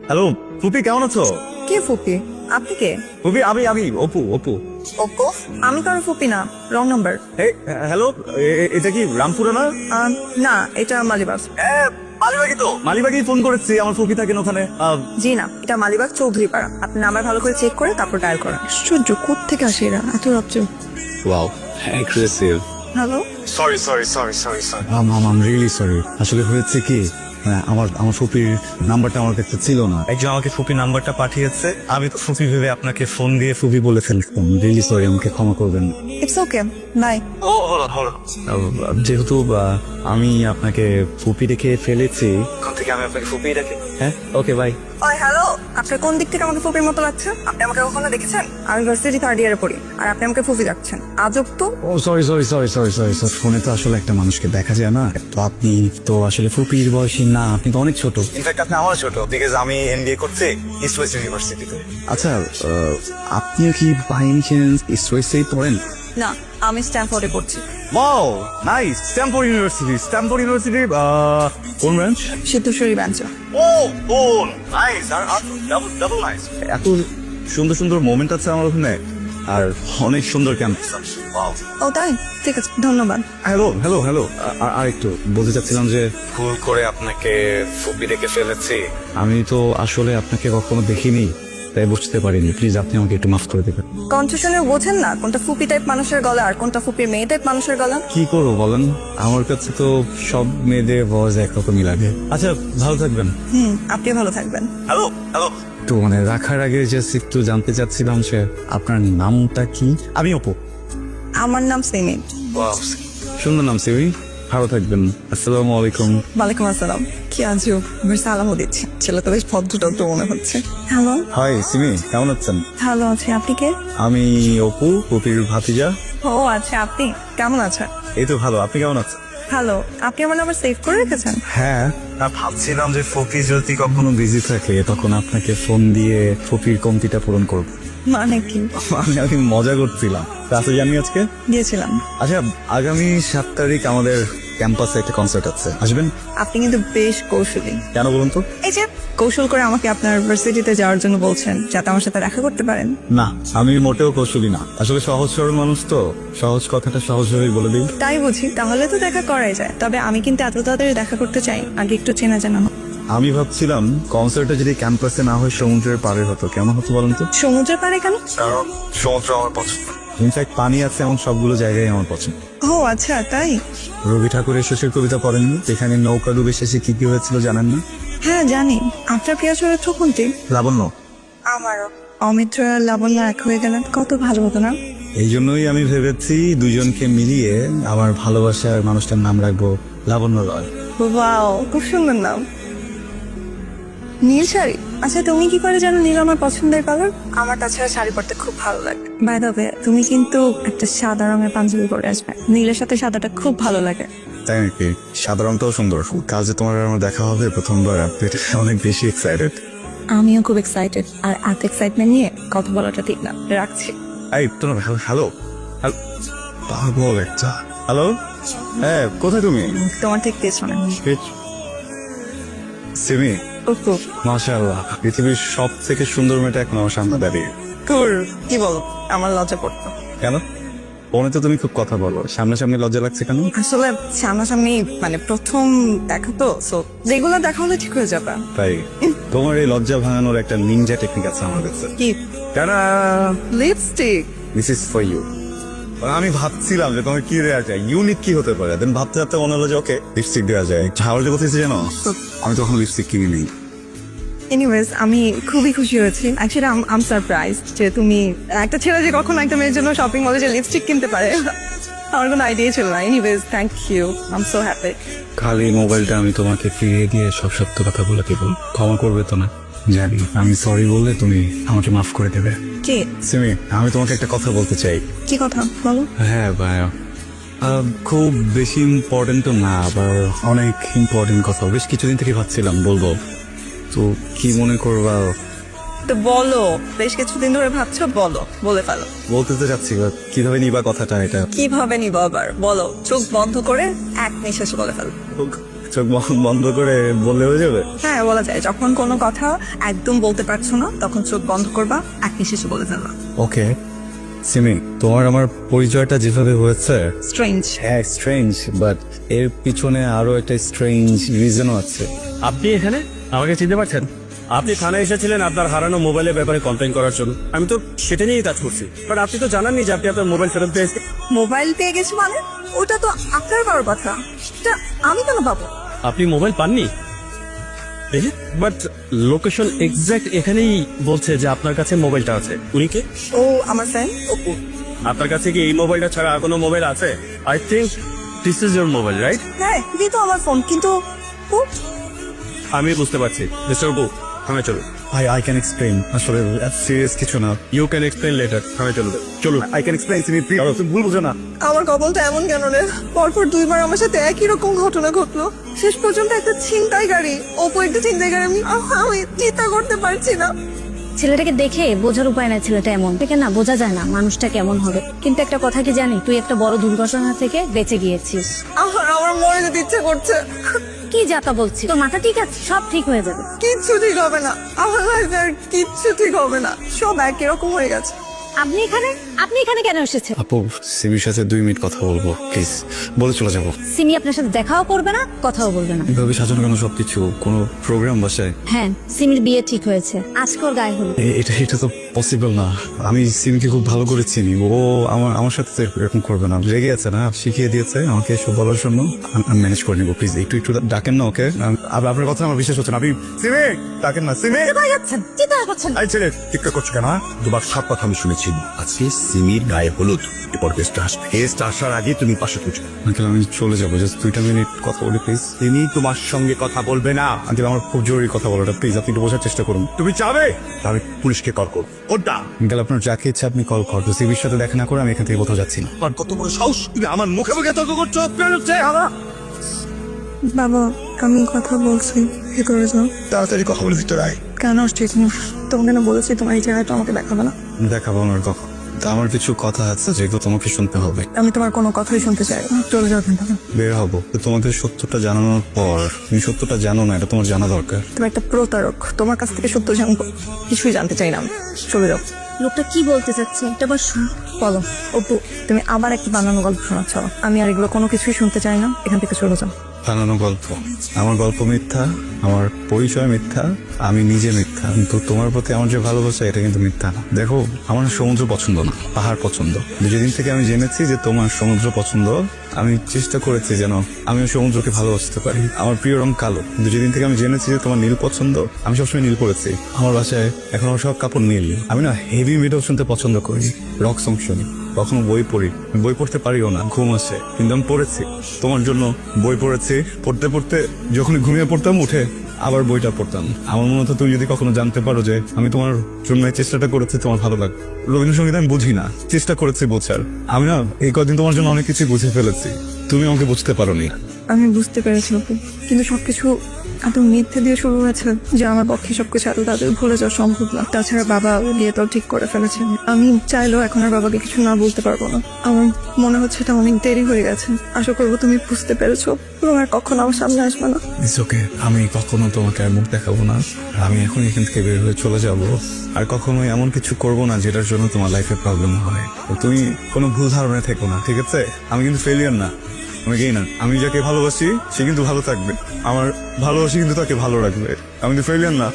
Hello ফুপি, কেমন আছো? কে ফুপি? আপনি কে? ফুপি আমি অপু। ওপো? আমি কারো ফুপি না, রং নাম্বার। এই হ্যালো, এটা কি রামপুরা না? না, এটা মালিবাগ। মালিবাগই তো। মালিবাগই ফোন করেছি, আমার ফুপি থাকেন ওখানে। জি না, এটা মালিবাগ চৌধুরীপাড়া। আপনি নাম্বার ভালো করে চেক করে তারপর ডায়াল করেন। আশ্চর্য, কোত্থেকে আসে এরা এত রাজ্য? Wow, aggressive. Hello, sorry. I'm really sorry. আসলে হয়েছে কি, আমার ফুপির নাম্বারটা আমার কাছে ছিল না। একজন আমাকে ফুপির নাম্বারটা পাঠিয়েছে, আমি তো ফুপি ভেবে আপনাকে ফোন দিয়ে ফুপি বলে ফেলতাম। রিয়েলি সরি, আমাকে ক্ষমা করবেন। It's okay, bye. যেহেতু আমি আপনাকে ফুপি রেখে ফেলেছি, এখন থেকে আমি আপনাকে ফুপি রেখে। হ্যাঁ, ওকে, বাই। ওই হ্যালো, আপনার কোন দিক থেকে আমাকে ফুপির মতো লাগছে? আপনি আমাকে কখনো দেখেছেন? আমি ভার্সিটি 3rd ইয়ারে পড়ি, আর আপনি আমাকে ফুপি ডাকছেন। আজব তো। ও সরি। ফোনে তো আসলে একটা মানুষকে দেখা যায় না। তো আপনি তো আসলে ফুপির বয়সী না, আপনি তো অনেক ছোট। ইনফ্যাক্ট আপনি আমার ছোট, বিকজ আমি এমবিএ করছি ইস্ট ওয়েস্ট ইউনিভার্সিটিতে। আচ্ছা, আপনিও কি বাই এনি চান্স ইস্ট ওয়েস্টেই পড়েন? না, আমি স্ট্যানফোর্ডে পড়ছি। Wow, nice. স্ট্যানফোর্ড ইউনিভার্সিটি কোন ব্রাঞ্চ? সিদ্ধেশ্বরী ব্যাঞ্চ। ও নাইস। আর ডাবল নাইস। এত সুন্দর মোমেন্ট আছে আমার ওখানে, আর অনেক সুন্দর ক্যাম্পাস। ওয়াও। ও তাই? ঠিক আছে, ধন্যবাদ। হ্যালো। আর একটু বলতে চাচ্ছিলাম যে ভুল করে আপনাকে ফুপি রেখে ফেলেছি। আমি তো আসলে আপনাকে কখনো দেখিনি, তাই বুঝতে পারিনি। প্লিজ আপনি আমাকে একটু মাফ করে দেবেন। কণ্ঠ শুনে বোঝেন না কোনটা ফুপি টাইপ মানুষের গলা আর কোনটা ফুপির মেয়ে টাইপ মানুষের গলা? কি করবো বলেন, আমার কাছে তো সব মেয়েদের ভয়েস একরকমই লাগে। আচ্ছা, ভালো থাকবেন। আপনি ভালো থাকবেন। হ্যালো। তো মানে রাখার আগে জাস্ট একটু জানতে চাচ্ছিলাম যে আপনার নামটা কি? আমি অপু। আমার নাম সিমি। সুন্দর নাম সিমি। ভালো থাকবেন। আসসালামু আলাইকুম। ওয়ালাইকুম আসসালাম। কি আজব, আমি সালামও দিচ্ছি। ছেলে তো বেশ ভদ্রটদ্র মনে হচ্ছে। হ্যালো, হাই সিমি, কেমন আছেন? ভালো আছি। আপনি কে? আমি অপু, ফুপির ভাতিজা। ও আচ্ছা, আপনি কেমন আছেন? এই তো ভালো, আপনি কেমন আছেন? হ্যালো, আপনি আমার নাম্বার সেভ করে রেখেছেন? হ্যাঁ, ভাবছিলাম যে ফুপি যদি কখনো বিজি থাকে তখন আপনাকে ফোন দিয়ে ফুপির কমতিটা পূরণ করবো। মানে কি? আমি মজা করছিলাম। ক্লাসে জানি আজকে। গিয়েছিলাম। আচ্ছা, আগামী 7 তারিখ আমাদের ক্যাম্পাসে একটা কনসার্ট আছে, আসবেন? আপনি কিন্তু বেশ কৌশলী। কেন বলুন তো? এই যে কৌশল করে আমাকে আপনার ভার্সিটিতে যাওয়ার জন্য বলছেন, যাতে আমার সাথে দেখা করতে পারেন। না, আমি মোটেও কৌশলী না। আসলে সহজ সরল মানুষ তো, সহজ কথাটা সহজভাবেই বলে দিই। তাই বুঝি, তাহলে তো দেখা করাই যায়। তবে আমি কিন্তু এত তাড়াতাড়ি দেখা করতে চাই, আগে একটু চেনা জানা হোক। আমি ভাবছিলাম কনসার্টটা যদি ক্যাম্পাসে না হয় সমুদ্রের পাড়ে হতো, কেমন হতো বলুন তো? সমুদ্রের পাড়ে কেন? কারণ সমুদ্র আমার পছন্দ। ইনফ্যাক্ট পানি আছে এমন সবগুলো জায়গায় আমার পছন্দ। ও আচ্ছা, তাই? রবি ঠাকুরের শেষের কবিতা পড়েননি? এখানে নৌকা ডুবে শেষে কি হয়েছিল জানেন না? হ্যাঁ জানি। আপনার প্রিয় চরিত্র কোনটি? লাবণ্য। আমারও। অমিত্র আর লাবণ্য এক হয়ে গেলেন, কত ভালো হতো না? এই জন্যই আমি ভেবেছি দুজনকে মিলিয়ে আমার ভালোবাসার মানুষটার নাম রাখবো লাবণ্য রয়। ওয়াও, খুব সুন্দর নাম। নীল শাড়ি? আচ্ছা, তুমি কি করে জানো নীল আমার পছন্দের কালার? আমার তাছাড়া শাড়ি পরতে খুব ভালো লাগে। বাই দ্য ওয়ে, তুমি কিন্তু একটা সাদা রঙের পাঞ্জাবি পরে আসবে। নীলের সাথে সাদাটা খুব ভালো লাগে। তাই নাকি? সাদা রংটাও সুন্দর। কাজে তোমার আর আমার দেখা হবে প্রথমবার, অনেক বেশি এক্সাইটেড। আমিও খুব এক্সাইটেড, আর এত এক্সাইটমেন্ট নিয়ে কথা বলাটা ঠিক না। রাখছি। এই তোমার হ্যালো পাগল একটা। হ্যালো, হ্যাঁ, কোথায় তুমি? তোমার ঠিক পেছনে। সিমি, ওপো। মাশাআল্লাহ, পৃথিবীর সব থেকে সুন্দর মেয়েটা এখন আমার সামনে দাঁড়িয়ে। তোর কি বলো, আমার লজ্জা পড়তো। কেন? ফোনে তো তুমি খুব কথা বলো, সামনাসামনি লজ্জা লাগছে কেন? আসলে সামনাসামনি মানে প্রথম দেখা তো, সো যেগুলো দেখা হলে ঠিক হয়ে যাবে। তাই তোমার এই লজ্জা ভাঙানোর একটা নিনজা টেকনিক আছে আমার কাছে। কি? কেন? Lipstick. This is for you. আমি ভাবছিলাম যে তোমার কি দেওয়া যায়, ইউনিক কি হতে পারে। দেন ভাবতে ভাবতে মনে হলো যে ওকে, লিপস্টিক দেওয়া যায়। ঝাড় যে কোথায় জানো, আমি তখন লিপস্টিক কিনি নেই। এনিওয়েজ, আমি খুবই খুশি হয়েছি। অ্যাকচুয়ালি আম সারপ্রাইজ যে তুমি একটা ছেলে যে কখনো একটা মেয়ের জন্য শপিং মলে যে লিপস্টিক কিনতে পারে, আমার কোনো আইডিয়া ছিল না। Anyways, thank you, I am so happy. খালি মোবাইলটা আমি তোমাকে ফিরিয়ে দিয়ে সব সত্য কথা বলে দেবো, ক্ষমা করবে তো না? জানি আমি সরি বললে তুমি আমাকে মাফ করে দেবে। কি? সিমি, আমি তোমাকে একটা কথা বলতে চাই। কি কথা বলো? হ্যাঁ ভাই, খুব বেশি ইম্পর্টেন্ট তো না, আবার অনেক ইম্পর্টেন্ট কথা। বেশ কিছুদিন থেকে ভাবছিলাম বলবো, তো কি মনে করবা? তো বলো, বেশ কিছুদিন ধরে ভাবছো, বলো, বলে ফেলো। বলতে তো চাচ্ছি, কিভাবে নিবা কথাটা এটা? কিভাবে নিবো আবার? বলো, চোখ বন্ধ করে এক নিঃশ্বাসে বলে ফেলো। চোখ বন্ধ করে বললে হয়ে যাবে? হ্যাঁ বলা যায়, যখন কোনো কথা একদম বলতে পারছো না তখন চোখ বন্ধ করবা, এক নিঃশ্বাসে বলে ফেলবা। ওকে সিমি, তোমার আমার পরিচয়টা যেভাবে হয়েছে, স্ট্রেঞ্জ। হ্যাঁ স্ট্রেঞ্জ, বাট এর পিছনে আরো একটা স্ট্রেঞ্জ রিজনও আছে। আপনি এখানে আমাকে চিনতে পারছেন? আপনি থানায় এসেছিলেন আপনার হারানো মোবাইলের ব্যাপারে কমপ্লেন করার জন্য। আমি তো সেটা নিয়েই কাজ করছি, বাট আপনি তো জানাননি যে আপনি আপনার মোবাইল ফেরত পেয়েছেন। মোবাইল পেয়ে গেছি মানে? ওটা তো আপনার বড় কথা, এটা আমি কেন পাবো? আপনি মোবাইল পাননি? বাট লোকেশন এক্সাক্ট এখানেই বলছে যে আপনার কাছে মোবাইলটা আছে। উনি কে? ও আমার ফ্রেন্ড। আপনার কাছে কি এই মোবাইলটা ছাড়া আর কোনো মোবাইল আছে? I think this is your mobile, right? হ্যাঁ এই তো আমার ফোন, কিন্তু ও আমি বুঝতে পারছি। মিস্টার বু, থানায় চলুন। আই ক্যান এক্সপ্লেইন, আসলে সিরিয়াস কিছু না। You can explain later. থানায় চলুন। চলুন। I can explain Simi, please তুমি ভুল বুঝো না। আমার কপালটা এমন কেন রে? পরপর দুইবার আমার সাথে একই রকম ঘটনা ঘটলো। শেষ পর্যন্ত একটা ছিনতাই গাড়ি, ওপর একটা ছিনতাই গাড়ি, আমি চিন্তা করতে পারছি না। ছেলেটাকে দেখে বোঝার উপায় নাই, ছেলেটা এমন থেকে না বোঝা যায় না মানুষটা কেমন হবে। কিন্তু একটা কথা কি জানি, তুই একটা বড় দুর্ঘটনা থেকে বেঁচে গিয়েছিস। আমার মরে যেতে ইচ্ছে করছে। কি যাতা বলছিস? তোর মাথা ঠিক আছে? সব ঠিক হয়ে যাবে। কিচ্ছু ঠিক হবে না, আমার লাইফে আর কিচ্ছু ঠিক হবে না, সব একই রকম হয়ে গেছে। আপনি এখানে কেন এসেছেন? আপু সিমির সাথে 2 মিনিট কথা বলবো প্লিজ, বলে চলে যাবো। সিমি আপনার সাথে দেখাও করবে না, কথাও বলবে না। এভাবে সাজানো কেন সবকিছু? কোনো প্রোগ্রাম বাসায়? হ্যাঁ, সিমির বিয়ে ঠিক হয়েছে, আজকে ওর গায়ে হলুদ। এটা তো পসিবল না। আমি সিমিকে খুব ভালো করে চিনি, ও আমার সাথে তো এরকম করবে না। রেগে আছে না, শিখিয়ে দিয়েছে আমাকে এসব বলার জন্য। আমি ম্যানেজ করে নিবো, প্লিজ একটু ডাকেন না ওকে। আপনার কথা আমার বিশ্বাস হচ্ছে না। আপনি সিমি ডাকেন না, সিমি। কোথায় যাচ্ছেন? চিন্তা করছেন? এই ছেলে চিৎকার করছো কেন? তোমার সব কথা আমি শুনেছি। আজকে সিমির গায়ে হলুদ, এরপর গেস্টটা আসবে। গেস্ট আসার আগে তুমি পাশে তুলছো। আঙ্কেল আমি চলে যাবো, জাস্ট 2টা মিনিট কথা বলি প্লিজ। সিমি তোমার সঙ্গে কথা বলবে না। আঙ্কেল আমার খুব জরুরি কথা বলাটা, প্লিজ আপনি একটু বোঝার চেষ্টা করুন। তুমি যাবে, আমি পুলিশকে কল করবো। ওটা আঙ্কেল আপনার যাকে ইচ্ছা আপনি কল করতো, সিবির সাথে দেখা না করে আমি এখান থেকে কোথাও যাচ্ছি না। আর কত বড় সাহস, তুমি আমার মুখে মুখে তর্ক করছো। প্রাণ হচ্ছে আমার। বাবা আমি কথা বলছি, কি করে যাও? তাড়াতাড়ি কথা বলে ভিতরে আয়। কেন ঠিক না? তোমাকে না বলেছি তোমার এই জায়গাটা আমাকে দেখাবে না। দেখাবো আমার কখন? তা আমার কিছু কথা আছে যেগুলো তোমাকে শুনতে হবে। আমি তোমার কোনো কথাই শুনতে চাই না, চলে যাও এখান থেকে। বের হবো তো তোমাদের সত্যটা জানানোর পর, তুমি সত্যটা জানো না এটা তোমার জানা দরকার। তুমি একটা প্রতারক, তোমার কাছ থেকে সত্য জানবো? কিছুই জানতে চাই না আমি, চলে যাও। লোকটা কি বলতে চাচ্ছে এটা আবার শুন। বলো অপু, তুমি আবার একটা বানানো গল্প শোনাচ্ছ। আমি আর এগুলো কোনো কিছুই শুনতে চাই না, এখান থেকে চলে যাও। বানানো গল্প? আমার গল্প মিথ্যা, আমার পরিচয় মিথ্যা, আমি নিজে মিথ্যা, কিন্তু তোমার প্রতি আমার যে ভালোবাসা এটা কিন্তু মিথ্যা না। দেখো আমার সমুদ্র পছন্দ না, পাহাড় পছন্দ। যেদিন থেকে আমি জেনেছি যে তোমার সমুদ্র পছন্দ, আমি চেষ্টা করেছি যেন আমিও সমুদ্রকে ভালোবাসতে পারি। আমার প্রিয় রং কালো, কিন্তু যেদিন থেকে আমি জেনেছি যে তোমার নীল পছন্দ, আমি সবসময় নীল পরেছি। আমার বাসায় এখন আমার সব কাপড় নীল। আমি না হেভি মেটাল শুনতে পছন্দ করি, রক সং শুনি, কখনো বই পড়ি। আমি বই পড়তে পারিও না, ঘুম আসে, কিন্তু আমি পড়েছি তোমার জন্য। বই পড়েছি, পড়তে পড়তে যখন ঘুমিয়ে পড়তাম উঠে আবার বইটা পড়তাম। আমার মনে হতো তুমি যদি কখনো জানতে পারো যে আমি তোমার জন্য এই চেষ্টাটা করেছি, তোমার ভালো লাগবে। রবীন্দ্রসঙ্গীত আমি বুঝি না, চেষ্টা করেছি বোঝার। আমি না এই কদিন তোমার জন্য অনেক কিছু বুঝে ফেলেছি, তুমি আমাকে বুঝতে পারোনি। আমি বুঝতে পেরেছি অপু, কিন্তু সবকিছু এত মিথ্যে দিয়ে শুরু হয়েছে যে আমার পক্ষে সবকিছু এত তাদের ভুলে যাওয়া সম্ভব না। তাছাড়া বাবা বিয়েটাও ঠিক করে ফেলেছে, আমি চাইলেও এখন আর বাবাকে কিছু না বলতে পারবো না। আমার মনে হচ্ছে এটা অনেক দেরি হয়ে গেছে। আশা করবো তুমি বুঝতে পেরেছো, এবং আর কখনো আমার সামনে আসবে না। ইটস ওকে, আমি কখনো তোমাকে আর মুখ দেখাবো না। আমি এখন এখান থেকে বের হয়ে চলে যাব, আর কখনো এমন কিছু করবো না যেটার জন্য তোমার লাইফে প্রবলেম হয়। তো তুমি কোনো ভুল ধারণায় থেকো না, ঠিক আছে? আমি কিন্তু ফেলিয়ার না, আমি গেইনার। আমি যাকে ভালোবাসি সে কিন্তু ভালো থাকবে, আমার ভালোবাসি কিন্তু তাকে ভালো রাখবে। আমি কিন্তু ফেলিয়ার না।